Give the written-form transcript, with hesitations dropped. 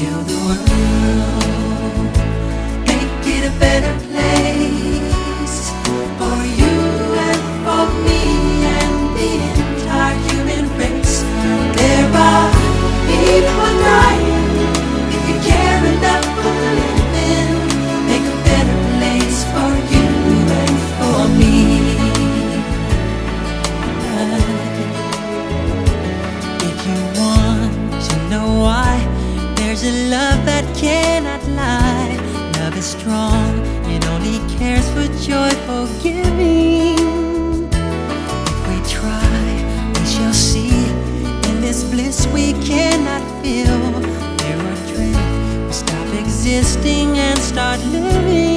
Heal the world, make it a better place for you and for me and the entire human race. There are people dying. If you care enough for living, make a better place for you and for me. If you want to know why, there's a love that cannot lie. Love is strong, it only cares for joyful giving. If we try, we shall see. In this bliss we cannot feel, fear or dread, we stop existing and start living.